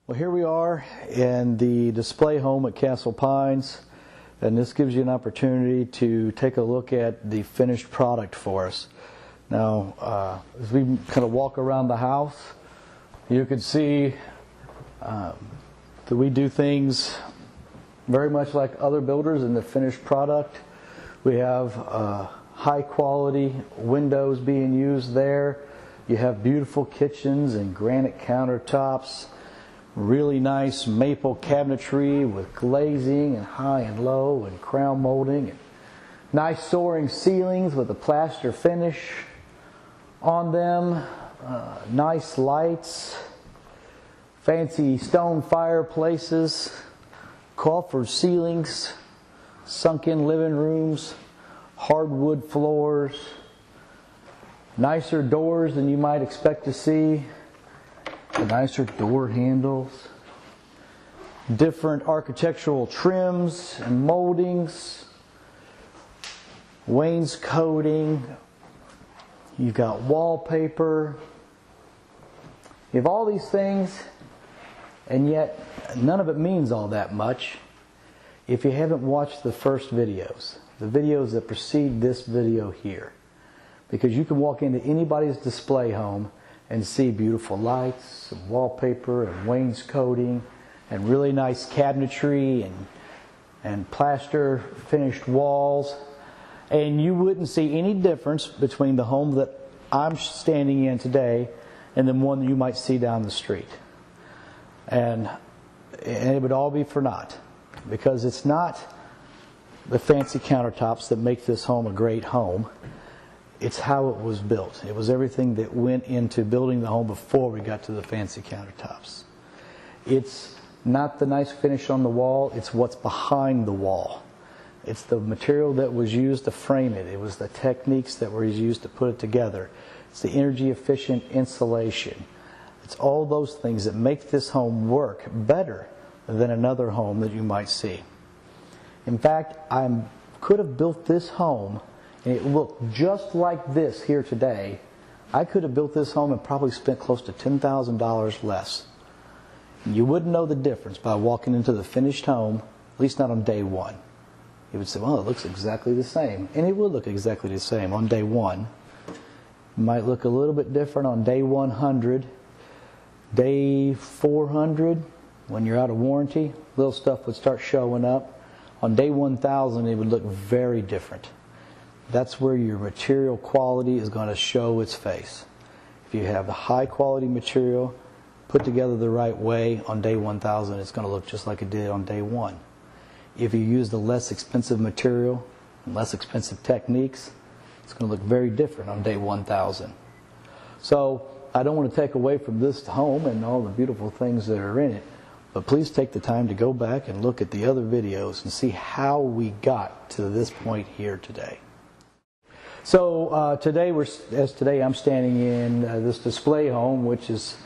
Well, here we are in the display home at Castle Pines, and this gives you an opportunity to take a look at the finished product for us. Now, as we kind of walk around the house, you can see that we do things very much like other builders in the finished product. We have high quality windows being used there. You have beautiful kitchens and granite countertops. Really nice maple cabinetry with glazing and high and low and crown molding. And nice soaring ceilings with a plaster finish on them. Nice lights. Fancy stone fireplaces. Coffered ceilings. Sunken living rooms. Hardwood floors. Nicer doors than you might expect to see. Nicer door handles, different architectural trims and moldings, wainscoting, you've got wallpaper, you have all these things, and yet none of it means all that much if you haven't watched the first videos, the videos that precede this video here. Because you can walk into anybody's display home and see beautiful lights, and wallpaper, and wainscoting, and really nice cabinetry, and plaster finished walls. And you wouldn't see any difference between the home that I'm standing in today and the one that you might see down the street. And it would all be for naught, because it's not the fancy countertops that make this home a great home. It's how it was built. It was everything that went into building the home before we got to the fancy countertops. It's not the nice finish on the wall, it's what's behind the wall. It's the material that was used to frame it. It was the techniques that were used to put it together. It's the energy efficient insulation. It's all those things that make this home work better than another home that you might see. In fact, I could have built this home and it looked just like this here today. I could have built this home and probably spent close to $10,000 less. You wouldn't know the difference by walking into the finished home, at least not on day one. You would say, well, it looks exactly the same. And it would look exactly the same on day one. It might look a little bit different on day 100. Day 400, when you're out of warranty, little stuff would start showing up. On day 1000, it would look very different. That's where your material quality is going to show its face. If you have the high quality material put together the right way on day 1000, it's going to look just like it did on day 1. If you use the less expensive material and less expensive techniques, it's going to look very different on day 1000. So I don't want to take away from this home and all the beautiful things that are in it, but please take the time to go back and look at the other videos and see how we got to this point here today. So today I'm standing in this display home, which is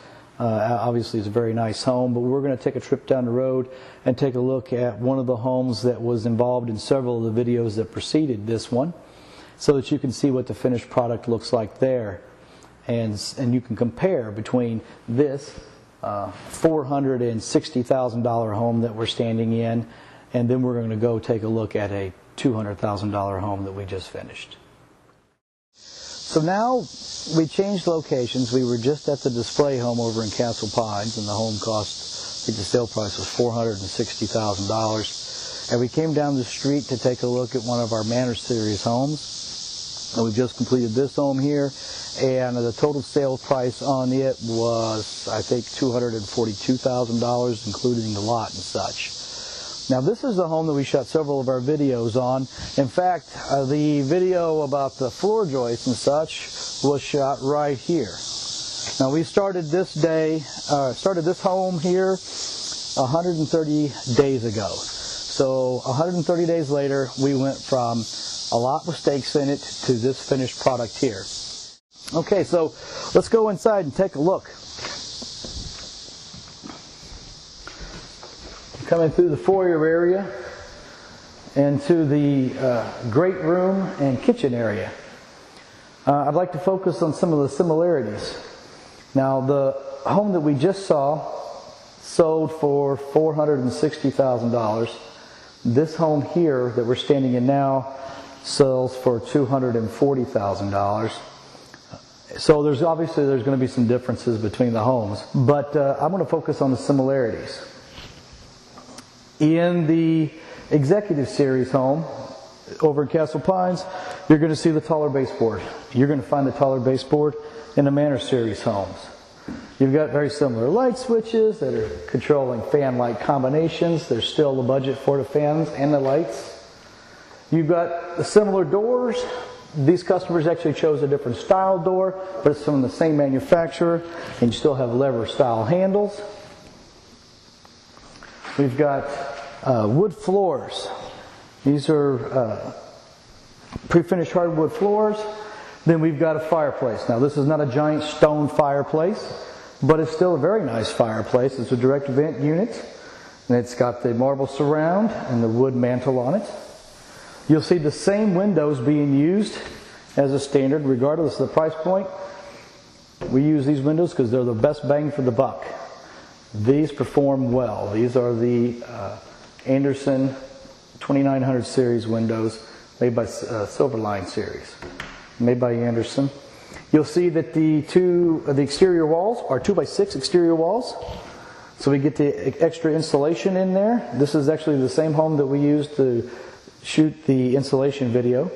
obviously is a very nice home, but we're going to take a trip down the road and take a look at one of the homes that was involved in several of the videos that preceded this one, so that you can see what the finished product looks like there, and you can compare between this $460,000 home that we're standing in, and then we're going to go take a look at a $200,000 home that we just finished. So now we changed locations. We were just at the display home over in Castle Pines, and the home cost, I think the sale price was $460,000. And we came down the street to take a look at one of our Manor Series homes. And we just completed this home here, and the total sale price on it was, I think, $242,000, including the lot and such. Now this is the home that we shot several of our videos on. In fact, the video about the floor joists and such was shot right here. Now we started this home here 130 days ago. So 130 days later, we went from a lot with stakes in it to this finished product here. Okay, so let's go inside and take a look. Coming through the foyer area into the great room and kitchen area. I'd like to focus on some of the similarities. Now, the home that we just saw sold for $460,000. This home here that we're standing in now sells for $240,000. So there's going to be some differences between the homes, but I'm going to focus on the similarities. In the Executive Series home over in Castle Pines, you're going to see the taller baseboard. You're going to find the taller baseboard in the Manor Series homes. You've got very similar light switches that are controlling fan light combinations. There's still the budget for the fans and the lights. You've got the similar doors. These customers actually chose a different style door, but it's from the same manufacturer, and you still have lever style handles. We've got wood floors. These are pre-finished hardwood floors. Then we've got a fireplace. Now this is not a giant stone fireplace, but it's still a very nice fireplace. It's a direct vent unit, and it's got the marble surround and the wood mantle on it. You'll see the same windows being used as a standard regardless of the price point. We use these windows because they're the best bang for the buck. These perform well. These are the Anderson 2900 series windows made by Silverline series, made by Anderson. You'll see that the exterior walls are 2x6 exterior walls, so we get the extra insulation in there. This is actually the same home that we used to shoot the insulation video.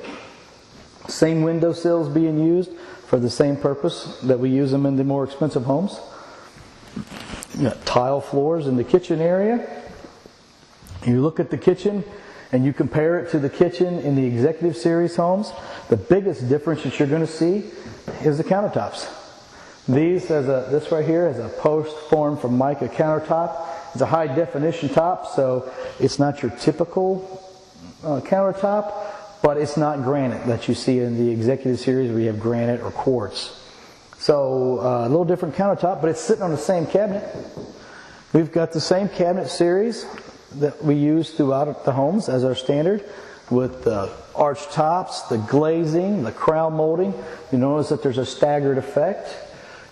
Same window sills being used for the same purpose that we use them in the more expensive homes. You got tile floors in the kitchen area. You look at the kitchen and you compare it to the kitchen in the Executive Series homes. The biggest difference that you're going to see is the countertops. This right here is a post-formed from mica countertop. It's a high definition top, so it's not your typical countertop, but it's not granite that you see in the Executive Series where you have granite or quartz. So a little different countertop, but it's sitting on the same cabinet. We've got the same cabinet series that we use throughout the homes as our standard, with the arched tops, the glazing, the crown molding. You notice that there's a staggered effect.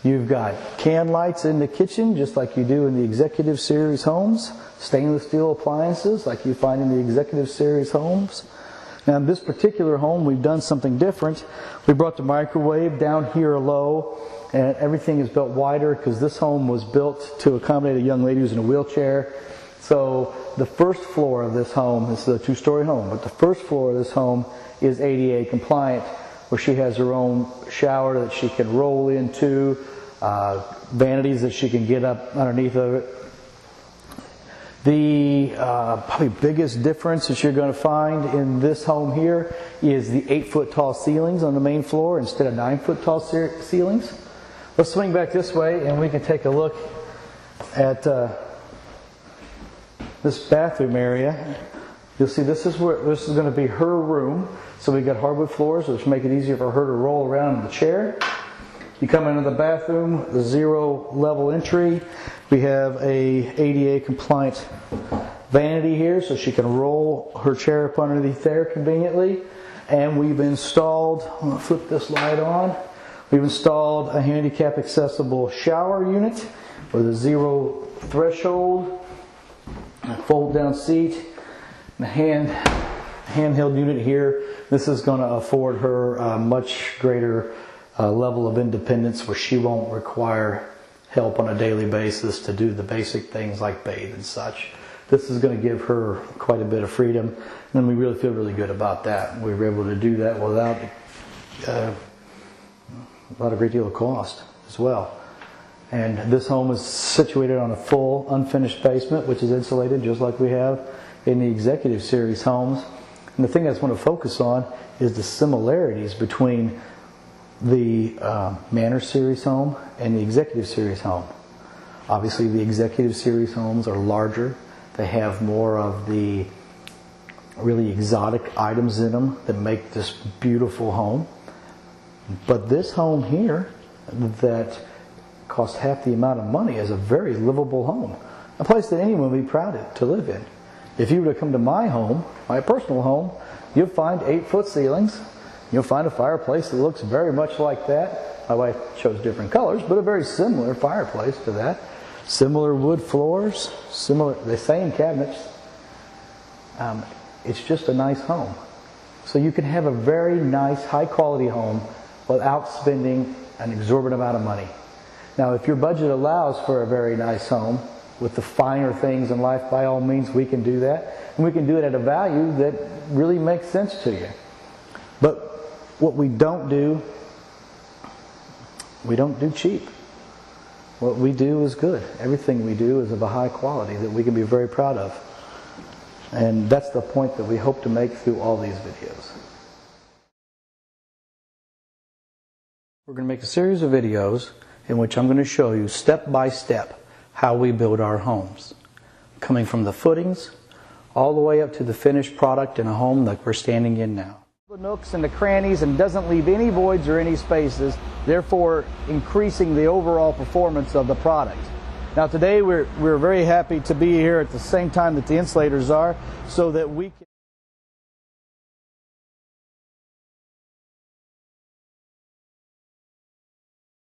You've got can lights in the kitchen just like you do in the Executive Series homes. Stainless steel appliances like you find in the Executive Series homes. Now in this particular home we've done something different. We brought the microwave down here low, and everything is built wider because this home was built to accommodate a young lady who's in a wheelchair. So the first floor of this home, this is a two-story home, but the first floor of this home is ADA compliant, where she has her own shower that she can roll into, vanities that she can get up underneath of it. The probably biggest difference that you're going to find in this home here is the 8-foot tall ceilings on the main floor instead of 9-foot tall ceilings. Let's swing back this way and we can take a look at this bathroom area. You'll see this is going to be her room. So we've got hardwood floors, which make it easier for her to roll around in the chair. You come into the bathroom, the 0 level entry. We have a ADA compliant vanity here, so she can roll her chair up underneath there conveniently. And we've installed, I'm going to flip this light on. We've installed a handicap accessible shower unit with a 0 threshold, a fold down seat, and a handheld unit here. This is going to afford her a much greater level of independence where she won't require help on a daily basis to do the basic things like bathe and such. This is going to give her quite a bit of freedom, and we really feel really good about that. We were able to do that without a great deal of cost as well. And this home is situated on a full unfinished basement, which is insulated just like we have in the Executive Series homes. And the thing I just want to focus on is the similarities between the Manor Series home and the Executive Series home. Obviously the Executive Series homes are larger. They have more of the really exotic items in them that make this beautiful home. But this home here that costs half the amount of money is a very livable home. A place that anyone would be proud to live in. If you were to come to my home, my personal home, you'll find 8-foot ceilings. You'll find a fireplace that looks very much like that. My wife chose different colors, but a very similar fireplace to that. Similar wood floors, the same cabinets. It's just a nice home. So you can have a very nice, high quality home without spending an exorbitant amount of money. Now, if your budget allows for a very nice home with the finer things in life, by all means we can do that. And we can do it at a value that really makes sense to you. But what we don't do cheap. What we do is good. Everything we do is of a high quality that we can be very proud of. And that's the point that we hope to make through all these videos. We're going to make a series of videos in which I'm going to show you step by step how we build our homes. Coming from the footings all the way up to the finished product in a home like we're standing in now. The nooks and the crannies, and doesn't leave any voids or any spaces, therefore increasing the overall performance of the product. Now today we're very happy to be here at the same time that the insulators are, so that we can